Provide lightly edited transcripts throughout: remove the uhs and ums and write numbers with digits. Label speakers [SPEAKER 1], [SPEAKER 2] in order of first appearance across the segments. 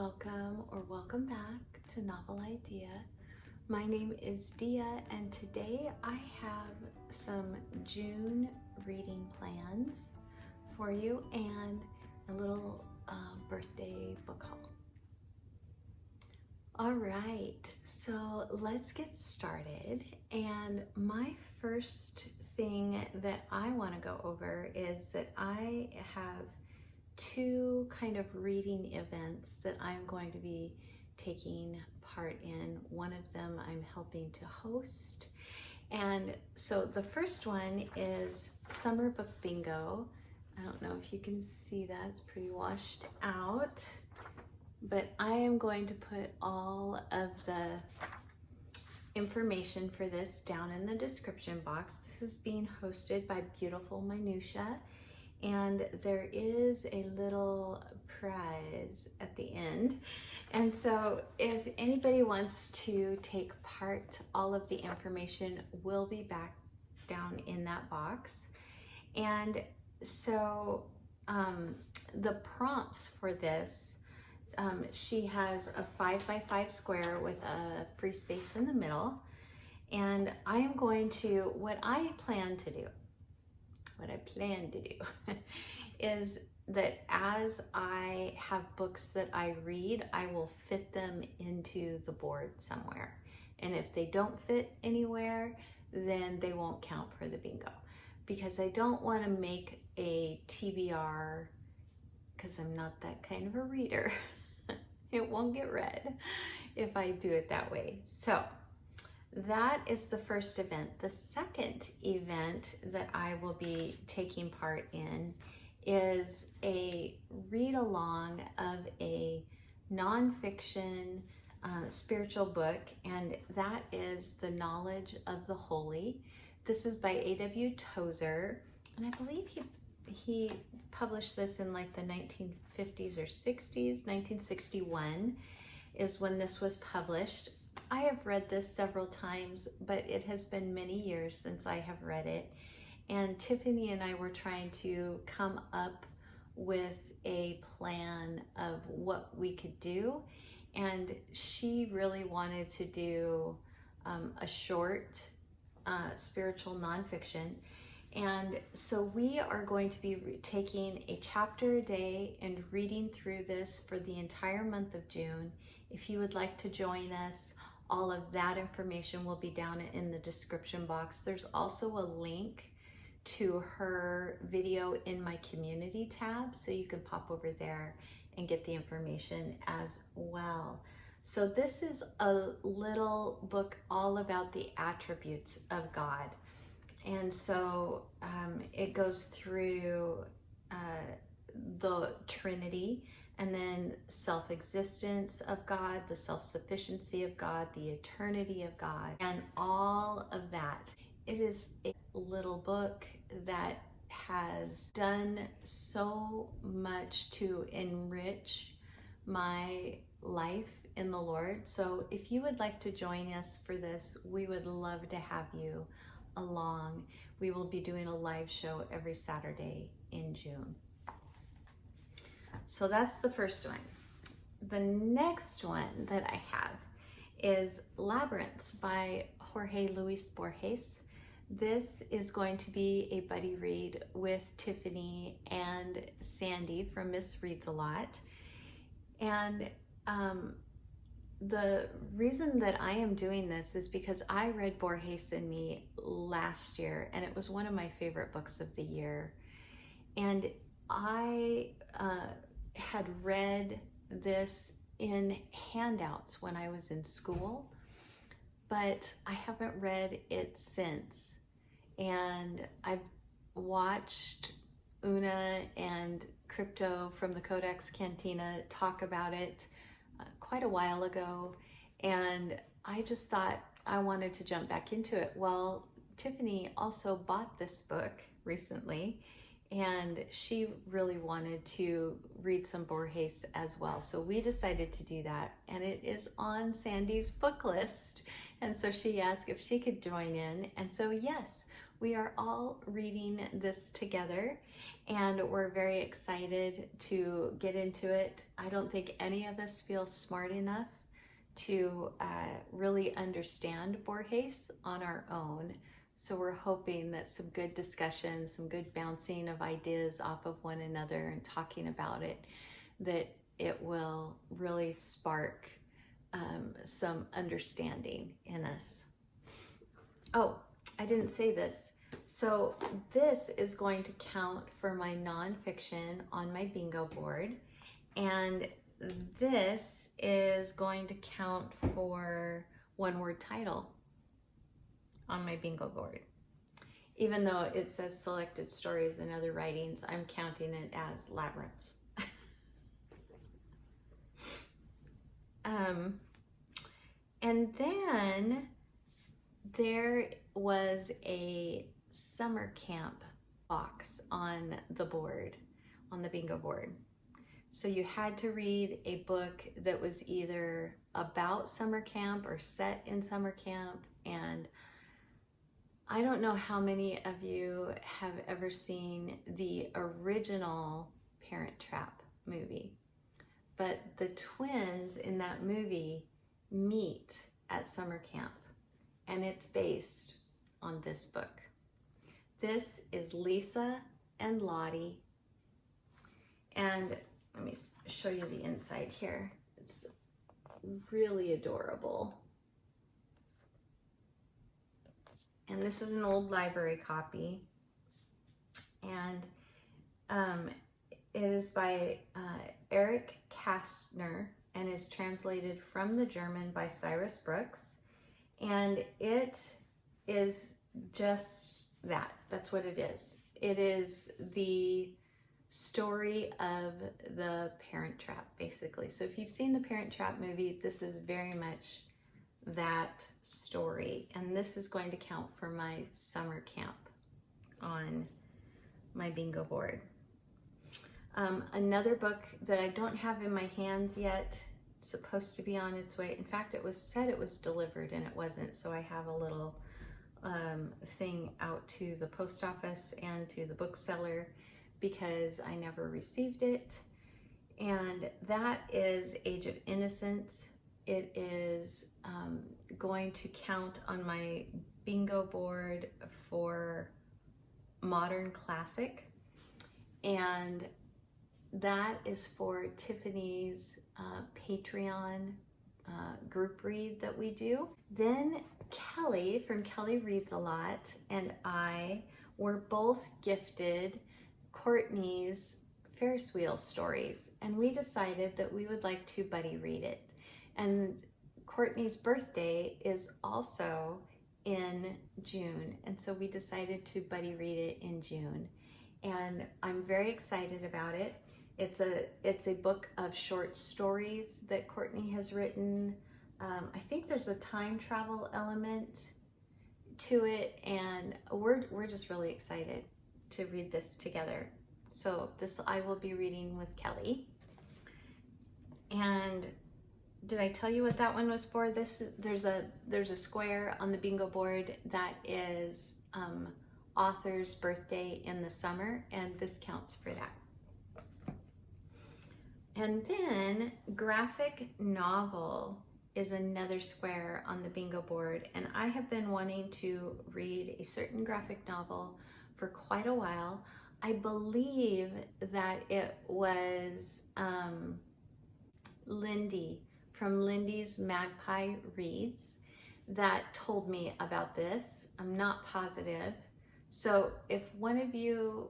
[SPEAKER 1] welcome or welcome back to Novel Idea. My name is Dia, and today I have some June reading plans for you and a little birthday book haul. All right, so let's get started. And my first thing that I want to go over is that I have two kind of reading events that I'm going to be taking part in. One of them I'm helping to host. And so the first one is Summer Book Bingo. I don't know if you can see that, it's pretty washed out. But I am going to put all of the information for this down in the description box. This is being hosted by Beautiful Minutia, and there is a little prize at the end. And so if anybody wants to take part, all of the information will be back down in that box. And so the prompts for this, she has a 5x5 square with a free space in the middle. And I am going to, what I plan to do is that as I have books that I read, I will fit them into the board somewhere. And if they don't fit anywhere, then they won't count for the bingo. Because I don't want to make a TBR, because I'm not that kind of a reader. It won't get read if I do it that way. So that is the first event. The second event that I will be taking part in is a read along of a nonfiction spiritual book, and that is The Knowledge of the Holy. This is by A.W. Tozer, and I believe he published this in like the 1950s or 60s. 1961 is when this was published. I have read this several times, but it has been many years since I have read it. And Tiffany and I were trying to come up with a plan of what we could do. And she really wanted to do a short spiritual nonfiction. And so we are going to be taking a chapter a day and reading through this for the entire month of June. If you would like to join us, all of that information will be down in the description box. There's also a link to her video in my community tab, so you can pop over there and get the information as well. So this is a little book all about the attributes of God. And so it goes through the Trinity, and then self-existence of God, the self-sufficiency of God, the eternity of God, and all of that. It is a little book that has done so much to enrich my life in the Lord. So if you would like to join us for this, we would love to have you along. We will be doing a live show every Saturday in June. So that's the first one. The next one that I have is Labyrinths by Jorge Luis Borges. This is going to be a buddy read with Tiffany and Sandy from Miss Reads a Lot. And the reason that I am doing this is because I read Borges and Me last year, and it was one of my favorite books of the year. And I had read this in handouts when I was in school, but I haven't read it since. And I've watched Una and Crypto from the Codex Cantina talk about it quite a while ago, and I just thought I wanted to jump back into it. Well, Tiffany also bought this book recently, and she really wanted to read some Borges as well. So we decided to do that, and it is on Sandy's book list. And so she asked if she could join in. And so yes, We are all reading this together, and we're very excited to get into it. I don't think any of us feel smart enough to really understand Borges on our own. So we're hoping that some good discussion, some good bouncing of ideas off of one another and talking about it, that it will really spark some understanding in us. Oh, I didn't say this. So this is going to count for my nonfiction on my bingo board, and this is going to count for one-word title on my bingo board. Even though it says selected stories and other writings, I'm counting it as Labyrinths. And then there was a summer camp box on the board, on the bingo board. So you had to read a book that was either about summer camp or set in summer camp. And I don't know how many of you have ever seen the original Parent Trap movie, but the twins in that movie meet at summer camp, and it's based on this book. This is Lisa and Lottie, and let me show you the inside here. It's really adorable. And this is an old library copy, and it is by Erich Kastner and is translated from the German by Cyrus Brooks. And it is just that. That's what it is. It is the story of the Parent Trap, basically. So if you've seen the Parent Trap movie, this is very much that story. And this is going to count for my summer camp on my bingo board. Another book that I don't have in my hands yet, it's supposed to be on its way. In fact, it was said it was delivered and it wasn't. So I have a little thing out to the post office and to the bookseller because I never received it. And that is Age of Innocence. It is going to count on my bingo board for modern classic. And that is for Tiffany's Patreon group read that we do. Then Kelly from Kelly Reads a Lot and I were both gifted Courtney's Ferris wheel stories, and we decided that we would like to buddy read it. And Courtney's birthday is also in June, and so we decided to buddy read it in June, and I'm very excited about it. It's a book of short stories that Courtney has written. I think there's a time travel element to it, and we're just really excited to read this together. So this I will be reading with Kelly. And did I tell you what that one was for? There's a square on the bingo board that is author's birthday in the summer, and this counts for that. And then graphic novel is another square on the bingo board, and I have been wanting to read a certain graphic novel for quite a while. I believe that it was Lindy from Lindy's Magpie Reads that told me about this. I'm not positive. So if one of you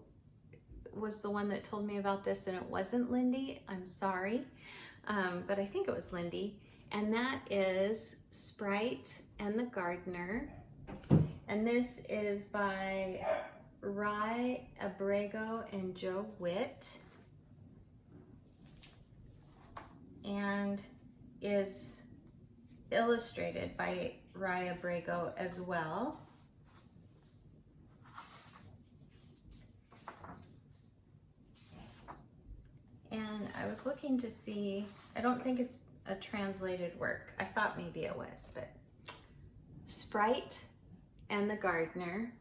[SPEAKER 1] was the one that told me about this and it wasn't Lindy, I'm sorry. But I think it was Lindy. And that is Sprite and the Gardener. And this is by Abrego and Joe Whitt. And is illustrated by Abrego as well. And I was looking to see, I don't think it's a translated work. I thought maybe it was, but Sprite and the Gardener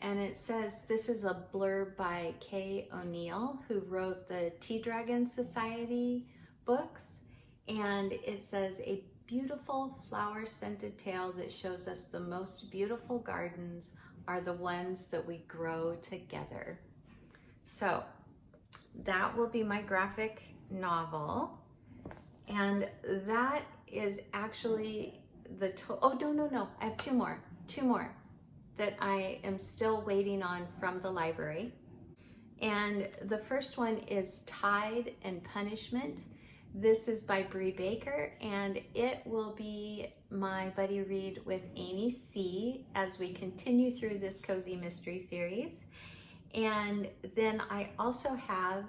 [SPEAKER 1] and it says, this is a blurb by Kay O'Neill, who wrote the Tea Dragon Society books. And it says, a beautiful flower-scented tale that shows us the most beautiful gardens are the ones that we grow together. So that will be my graphic novel. And that is actually the, oh, no, I have two more that I am still waiting on from the library. And the first one is Tide and Punishment. This is by Bree Baker, and it will be my buddy read with Amy C. as we continue through this cozy mystery series. And then I also have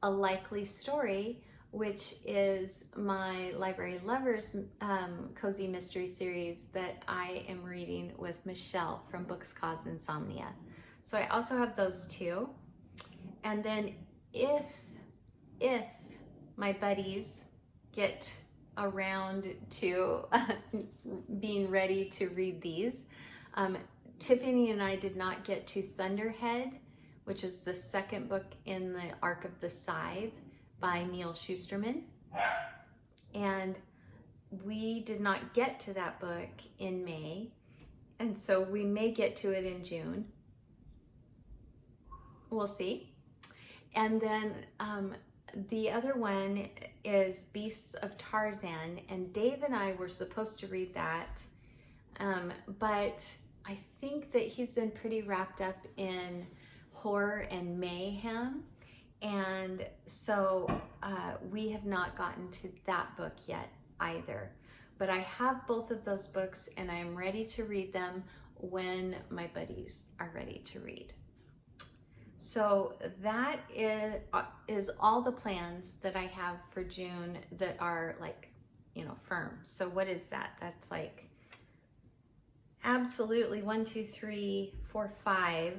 [SPEAKER 1] A Likely Story, which is my Library Lovers cozy mystery series that I am reading with Michelle from Books Cause Insomnia. So I also have those two. And then if my buddies get around to being ready to read these, Tiffany and I did not get to Thunderhead, which is the second book in the Arc of the Scythe by Neil Shusterman. And we did not get to that book in May, and so we may get to it in June. We'll see. And then the other one is Beasts of Tarzan, and Dave and I were supposed to read that, but I think that he's been pretty wrapped up in horror and mayhem, and so we have not gotten to that book yet either. But I have both of those books, and I am ready to read them when my buddies are ready to read. So that is all the plans that I have for June that are like, you know, firm. So what is that? That's like absolutely 1, 2, 3, 4, 5,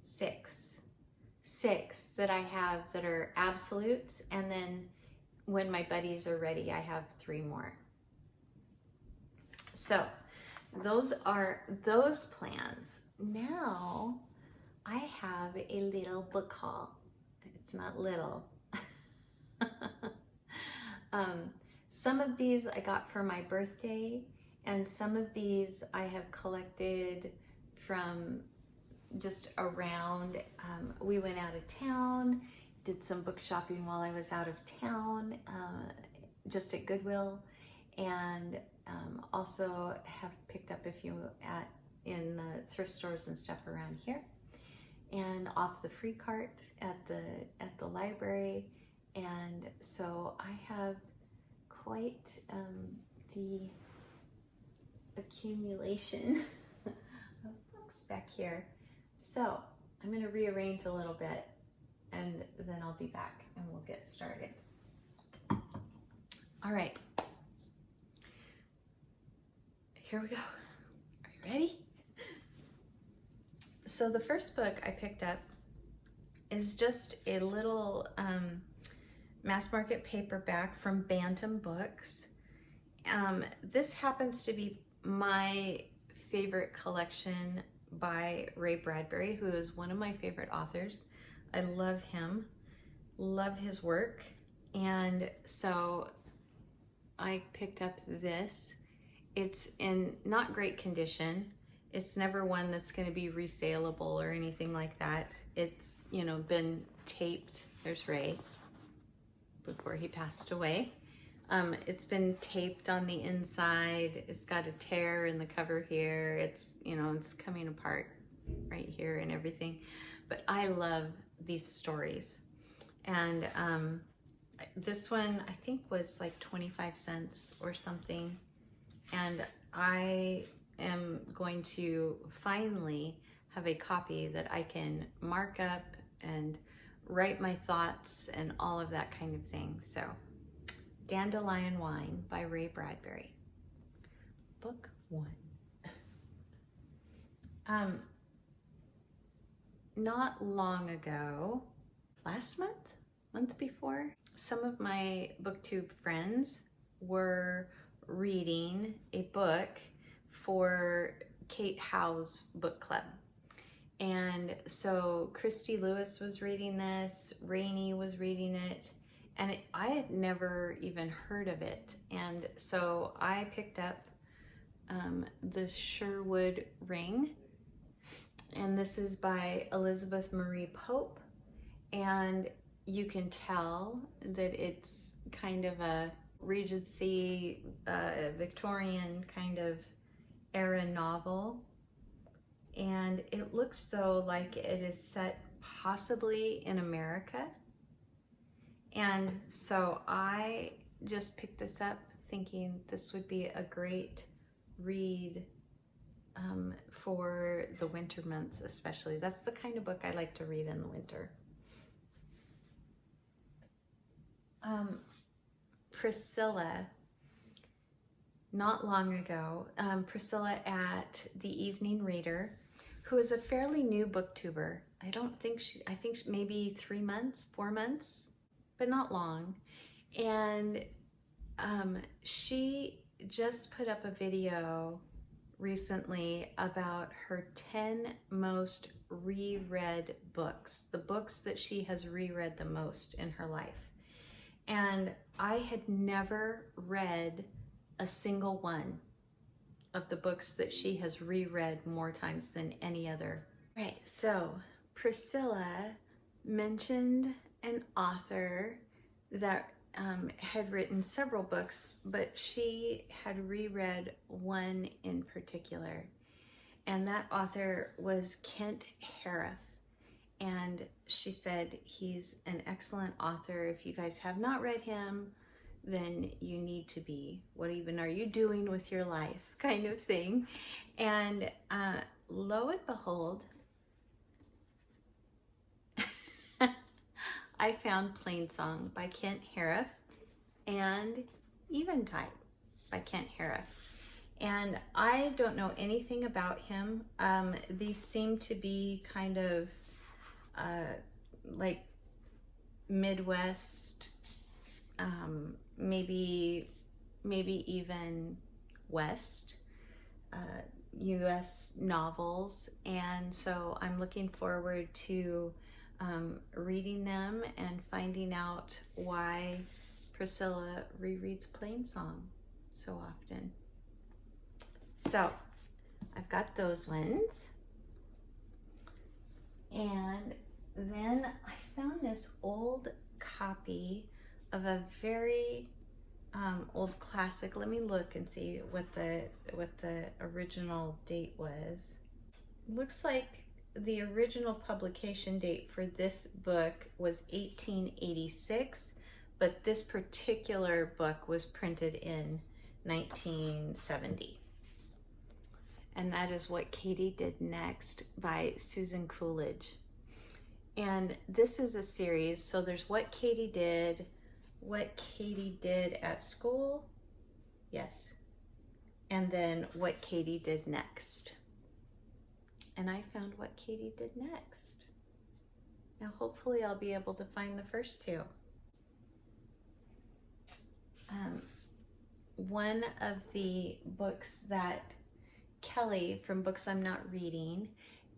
[SPEAKER 1] 6 that I have that are absolutes, and then when my buddies are ready, I have 3 more. So those are those plans. Now I have a little book haul. It's not little. Some of these I got for my birthday, and some of these I have collected from just around. We went out of town, did some book shopping while I was out of town, just at Goodwill, and also have picked up a few in the thrift stores and stuff around here, and off the free cart at the library. And so I have quite the accumulation of books back here. So I'm going to rearrange a little bit, and then I'll be back and we'll get started. All right, here we go. Are you ready? So the first book I picked up is just a little mass market paperback from Bantam Books. This happens to be my favorite collection by Ray Bradbury, who is one of my favorite authors. I love him, love his work, and so I picked up this. It's in not great condition. It's never one that's going to be resaleable or anything like that. It's, you know, been taped. There's Ray before he passed away. It's been taped on the inside. It's got a tear in the cover here. It's, you know, it's coming apart right here and everything. But I love these stories. And this one I think was like 25 cents or something. And I am going to finally have a copy that I can mark up and write my thoughts and all of that kind of thing. So Dandelion Wine by Ray Bradbury. Book 1. Not long ago, last month before, some of my booktube friends were reading a book for Kate Howe's book club. And so Christy Lewis was reading this, Rainey was reading it, and I had never even heard of it. And so I picked up the Sherwood Ring, and this is by Elizabeth Marie Pope, and you can tell that it's kind of a Regency, Victorian kind of era novel, and it looks though like it is set possibly in America. And so I just picked this up thinking this would be a great read for the winter months especially. That's the kind of book I like to read in the winter. Priscilla, not long ago, Priscilla at the Evening Reader, who is a fairly new booktuber. I think maybe 3 months, 4 months, but not long. And she just put up a video recently about her 10 most reread books, the books that she has reread the most in her life. And I had never read a single one of the books that she has reread more times than any other. Right, so Priscilla mentioned an author that had written several books, but she had reread one in particular. And that author was Kent Harif. And she said he's an excellent author. If you guys have not read him, then you need to be. What even are you doing with your life, kind of thing. And lo and behold, I found Plainsong by Kent Harif and Eventide by Kent Harif. And I don't know anything about him. These seem to be kind of like Midwest, maybe even West, US novels. And so I'm looking forward to reading them and finding out why Priscilla rereads Plainsong so often. So I've got those ones. And then I found this old copy of a very old classic. Let me look and see what the original date was. It looks like the original publication date for this book was 1886, but this particular book was printed in 1970. And that is What Katie Did Next by Susan Coolidge. And this is a series, so there's What Katie Did at School, yes, and then What Katie Did Next. And I found What Katie Did Next. Now hopefully I'll be able to find the first two. One of the books that Kelly from Books I'm Not Reading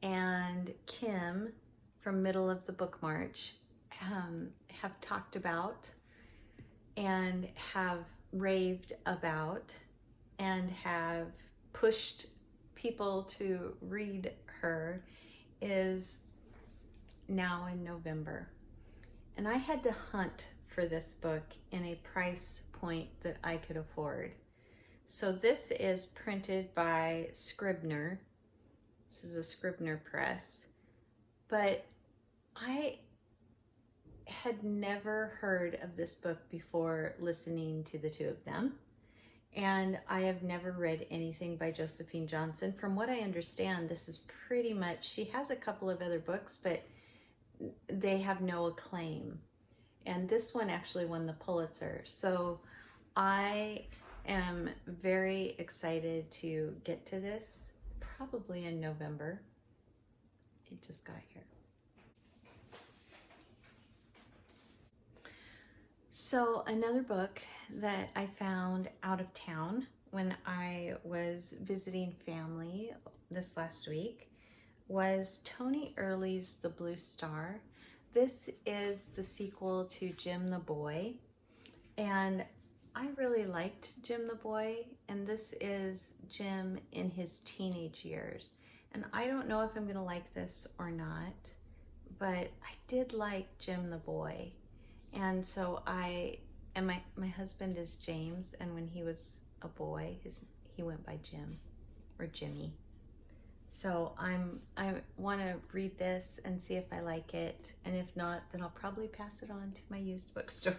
[SPEAKER 1] and Kim from Middle of the Book March have talked about and have raved about and have pushed people to read her is Now in November. And I had to hunt for this book in a price point that I could afford. So this is printed by Scribner. This is a Scribner press. But I had never heard of this book before listening to the two of them. And I have never read anything by Josephine Johnson. From what I understand, this is pretty much, she has a couple of other books, but they have no acclaim. And this one actually won the Pulitzer. So I am very excited to get to this, probably in November. It just got here. So another book that I found out of town when I was visiting family this last week was Tony Early's The Blue Star. This is the sequel to Jim the Boy, and I really liked Jim the Boy, and this is Jim in his teenage years. And I don't know if I'm gonna like this or not, but I did like Jim the Boy. And so my husband is James, and when he was a boy, he went by Jim or Jimmy. So I want to read this and see if I like it, and if not, then I'll probably pass it on to my used bookstore.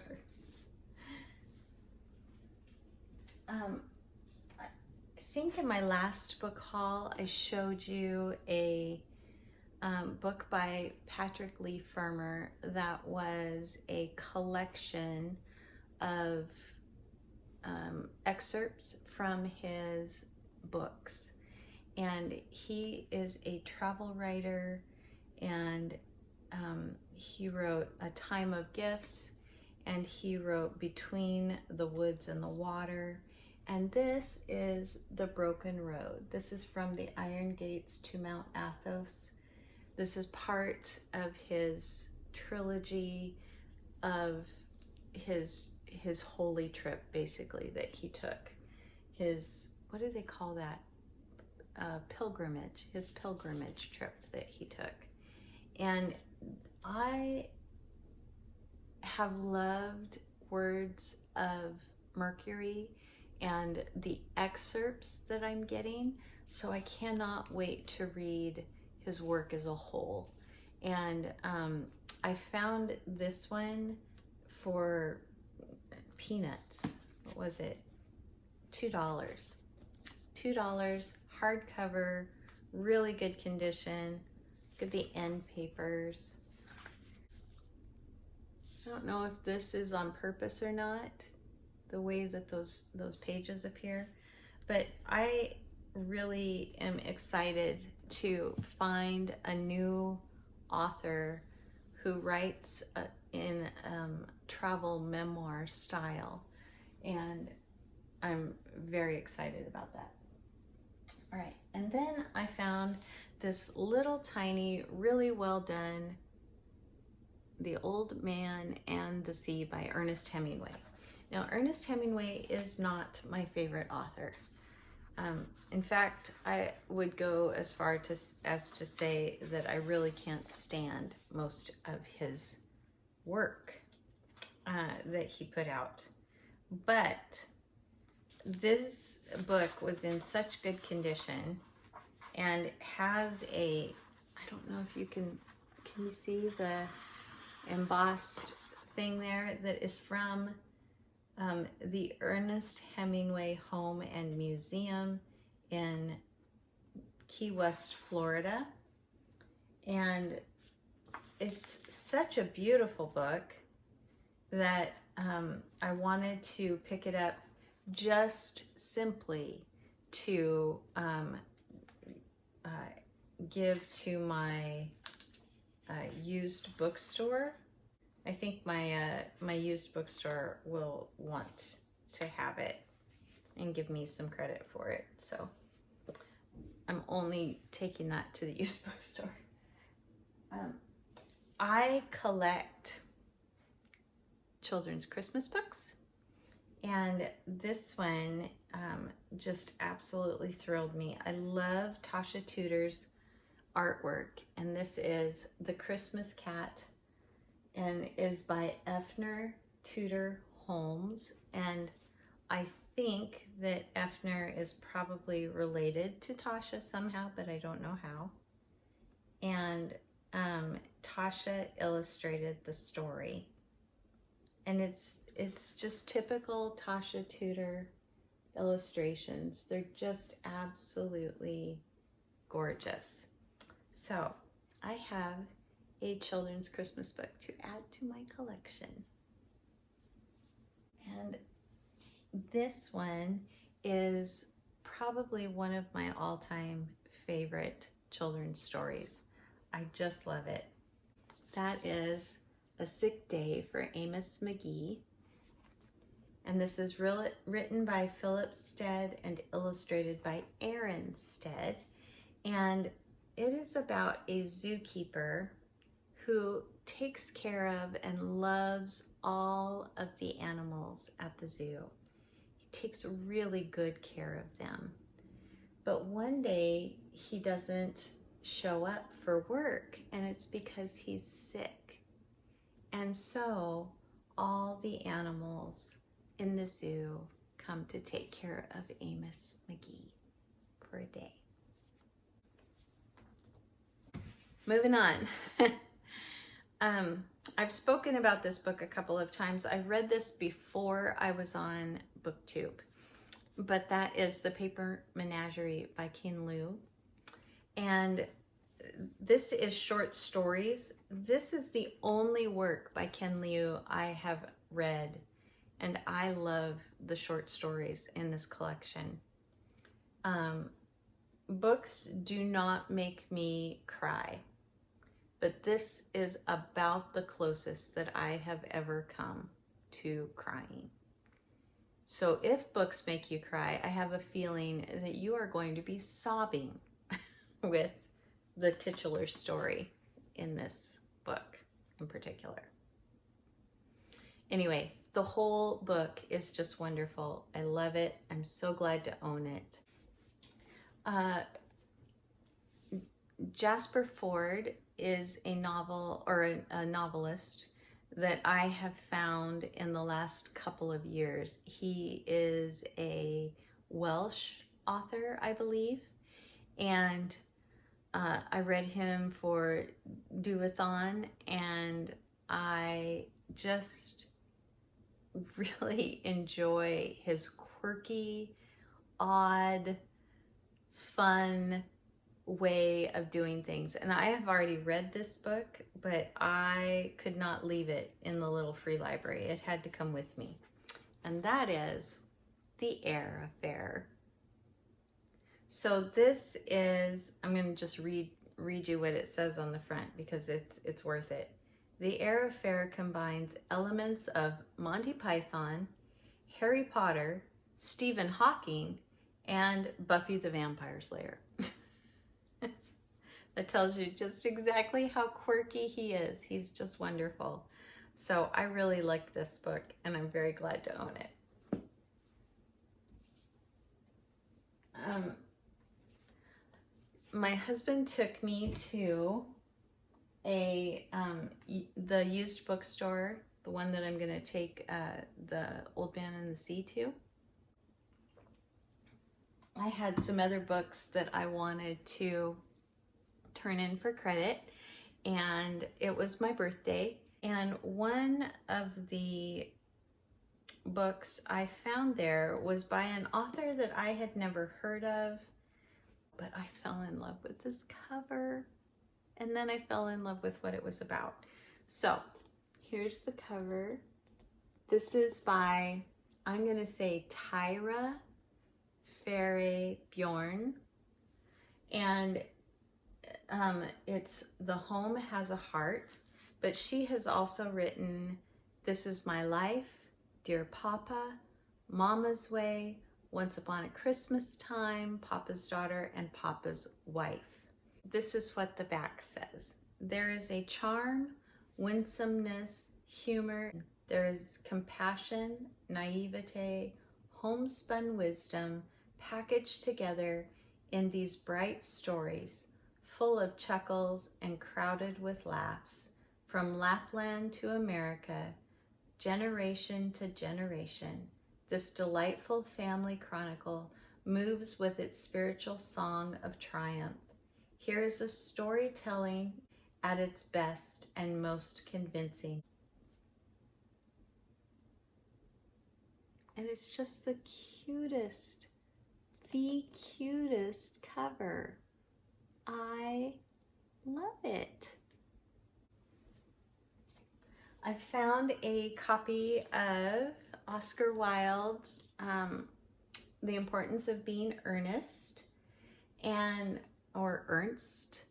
[SPEAKER 1] I think in my last book haul I showed you a book by Patrick Lee Fermer that was a collection of excerpts from his books. And he is a travel writer, and he wrote A Time of Gifts, and he wrote Between the Woods and the Water, and this is The Broken Road. This is from the Iron Gates to Mount Athos. This is part of his trilogy of his holy trip, basically, that he took. His, what do they call that? Pilgrimage, his pilgrimage trip that he took. And I have loved Words of Mercury and the excerpts that I'm getting, so I cannot wait to read his work as a whole. And I found this one for peanuts. What was it? $2. Hardcover, really good condition. Look at the end papers. I don't know if this is on purpose or not, the way that those pages appear, but I really am excited to find a new author who writes in travel memoir style, and I'm very excited about that. All right, and then I found this little tiny, really well done, The Old Man and the Sea by Ernest Hemingway. Now, Ernest Hemingway is not my favorite author. In fact, I would go as far as to say that I really can't stand most of his work that he put out. But this book was in such good condition and has a, I don't know if you can you see the embossed thing there that is from the Ernest Hemingway Home and Museum in Key West, Florida. And it's such a beautiful book that I wanted to pick it up just simply to give to my used bookstore. I think my used bookstore will want to have it and give me some credit for it. So I'm only taking that to the used bookstore. I collect children's Christmas books, and this one just absolutely thrilled me. I love Tasha Tudor's artwork, and this is The Christmas Cat and is by Effner Tudor Holmes, and I think that Effner is probably related to Tasha somehow, but I don't know how. And Tasha illustrated the story, and it's just typical Tasha Tudor illustrations. They're just absolutely gorgeous. So I have a children's Christmas book to add to my collection. And this one is probably one of my all-time favorite children's stories. I just love it. That is A Sick Day for Amos McGee. And this is written by Philip Stead and illustrated by Aaron Stead. And it is about a zookeeper who takes care of and loves all of the animals at the zoo. He takes really good care of them. But one day he doesn't show up for work, and it's because he's sick. And so all the animals in the zoo come to take care of Amos McGee for a day. Moving on. I've spoken about this book a couple of times. I read this before I was on BookTube, but that is The Paper Menagerie by King Liu. And this is short stories. This is the only work by Ken Liu I have read, and I love the short stories in this collection. Books do not make me cry, but this is about the closest that I have ever come to crying. So if books make you cry, I have a feeling that you are going to be sobbing with the titular story in this book in particular. Anyway, the whole book is just wonderful. I love it. I'm so glad to own it. Jasper Fforde is a novel or a novelist that I have found in the last couple of years. He is a Welsh author, I believe, and I read him for Do-a-thon, and I just really enjoy his quirky, odd, fun way of doing things. And I have already read this book, but I could not leave it in the little free library. It had to come with me. And that is The Air Affair. So this is, I'm going to just read you what it says on the front because it's worth it. The Air Affair combines elements of Monty Python, Harry Potter, Stephen Hawking, and Buffy the Vampire Slayer. That tells you just exactly how quirky he is. He's just wonderful. So I really like this book, and I'm very glad to own it. My husband took me to the used bookstore, the one that I'm going to take The Old Man and the Sea to. I had some other books that I wanted to turn in for credit, and it was my birthday, and one of the books I found there was by an author that I had never heard of, but I fell in love with this cover, and then I fell in love with what it was about. So here's the cover. This is by, I'm going to say, Tyra Ferre Bjorn, and it's The Home Has a Heart, but she has also written This Is My Life, Dear Papa, Mama's Way, Once Upon a Christmas Time, Papa's Daughter, and Papa's Wife. This is what the back says. There is a charm, winsomeness, humor. There is compassion, naivete, homespun wisdom packaged together in these bright stories, full of chuckles and crowded with laughs, from Lapland to America, generation to generation. This delightful family chronicle moves with its spiritual song of triumph. Here is a storytelling at its best and most convincing. And it's just the cutest cover. I love it. I found a copy of Oscar Wilde's The Importance of Being Earnest, or Ernst.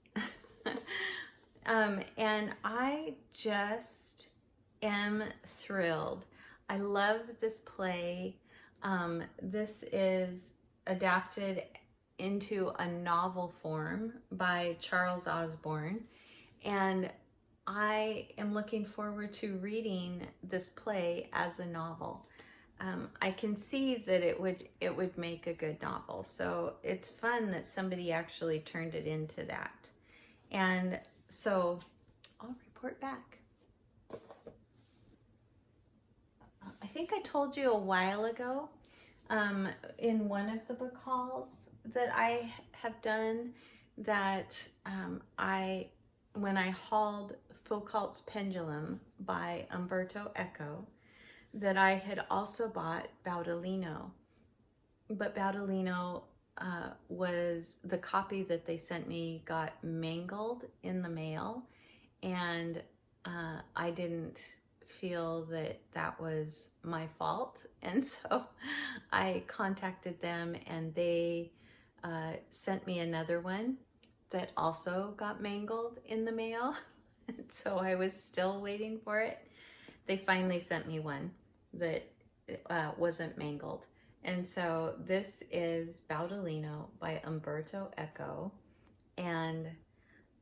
[SPEAKER 1] And I just am thrilled. I love this play. This is adapted into a novel form by Charles Osborne, and I am looking forward to reading this play as a novel. I can see that it would make a good novel, so it's fun that somebody actually turned it into that. And so I'll report back. I think I told you a while ago in one of the book hauls that I have done that when I hauled Foucault's Pendulum by Umberto Eco, that I had also bought Baldolino. But Baldolino was, the copy that they sent me got mangled in the mail, and I didn't feel that that was my fault, and so I contacted them, and they sent me another one that also got mangled in the mail, and so I was still waiting for it. They finally sent me one that wasn't mangled, and so this is Baldolino by Umberto Eco. And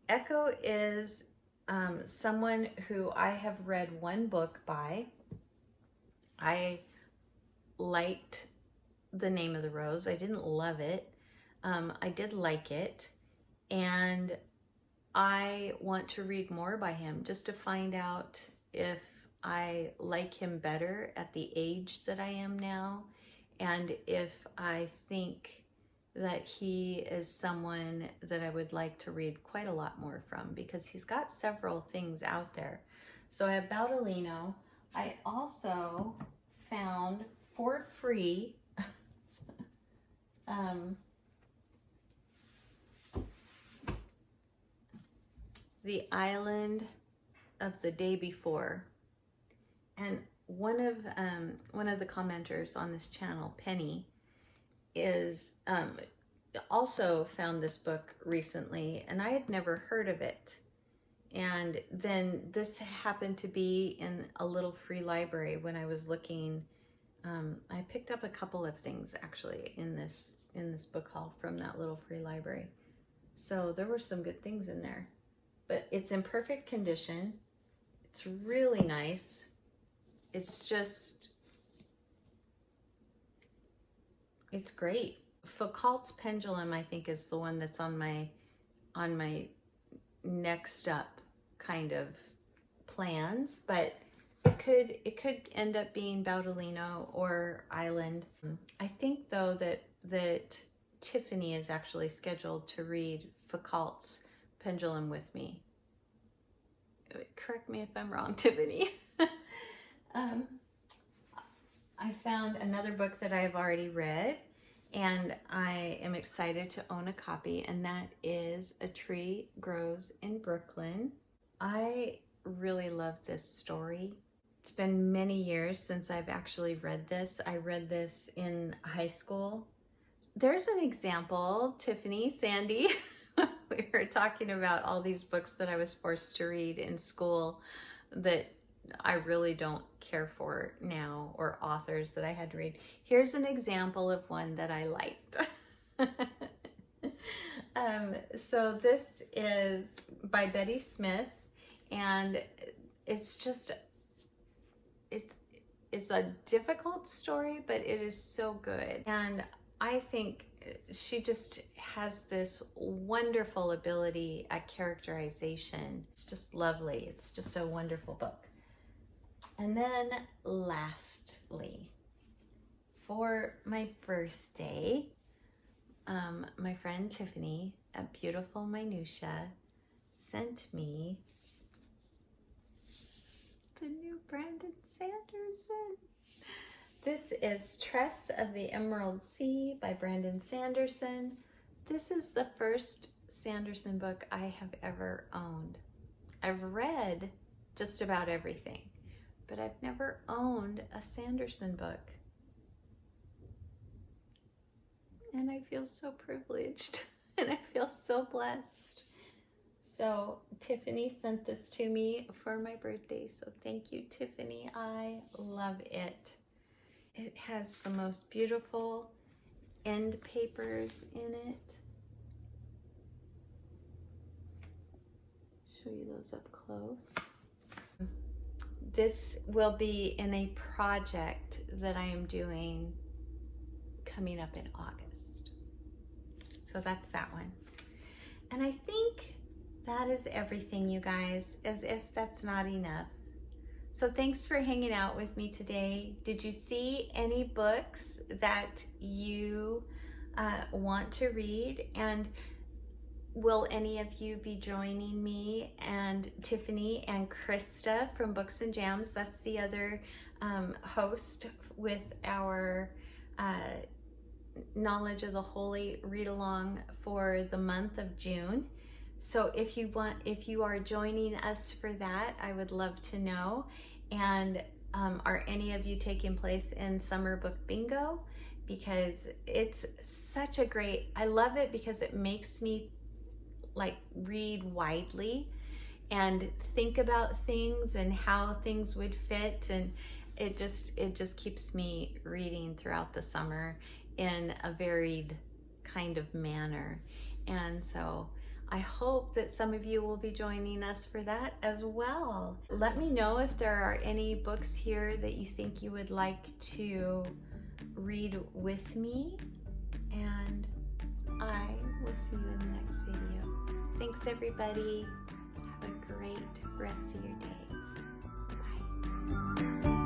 [SPEAKER 1] Eco is someone who I have read one book by. I liked The Name of the Rose. I didn't love it. I did like it, and I want to read more by him just to find out if I like him better at the age that I am now, and if I think that he is someone that I would like to read quite a lot more from, because he's got several things out there. So I have Baldolino. I also found for free The Island of the Day Before. And one of the commenters on this channel, Penny, is also found this book recently, and I had never heard of it. And then this happened to be in a little free library when I was looking. I picked up a couple of things actually in this book haul from that little free library. So there were some good things in there, but it's in perfect condition. It's really nice. It's just, it's great. Foucault's Pendulum, I think, is the one that's on my next up kind of plans, but it could end up being Baldolino or Island. I think though that Tiffany is actually scheduled to read Foucault's Pendulum with me. Correct me if I'm wrong, Tiffany. I found another book that I have already read, and I am excited to own a copy, and that is A Tree Grows in Brooklyn. I really love this story. It's been many years since I've actually read this. I read this in high school. There's an example, Tiffany, Sandy. We were talking about all these books that I was forced to read in school that I really don't care for now, or authors that I had to read. Here's an example of one that I liked. So this is by Betty Smith, and it's just, it's a difficult story, but it is so good. And I think she just has this wonderful ability at characterization. It's just lovely. It's just a wonderful book. And then lastly, for my birthday, my friend Tiffany at Beautiful Minutia sent me the new Brandon Sanderson. This is Tress of the Emerald Sea by Brandon Sanderson. This is the first Sanderson book I have ever owned. I've read just about everything, but I've never owned a Sanderson book. And I feel so privileged and I feel so blessed. So Tiffany sent this to me for my birthday. So thank you, Tiffany. I love it. It has the most beautiful end papers in it. Show you those up close. This will be in a project that I am doing coming up in August. So that's that one. And I think that is everything, you guys, as if that's not enough. So thanks for hanging out with me today. Did you see any books that you want to read? And will any of you be joining me and Tiffany and Krista from Books and Jams? That's the other host with our Knowledge of the Holy read along for the month of June. So if you are joining us for that, I would love to know. And are any of you taking place in Summer Book Bingo? Because it's such a great, I love it because it makes me like read widely and think about things and how things would fit, and it just keeps me reading throughout the summer in a varied kind of manner. And so I hope that some of you will be joining us for that as well. Let me know if there are any books here that you think you would like to read with me, and I will see you in the next video. Thanks, everybody. Have a great rest of your day. Bye.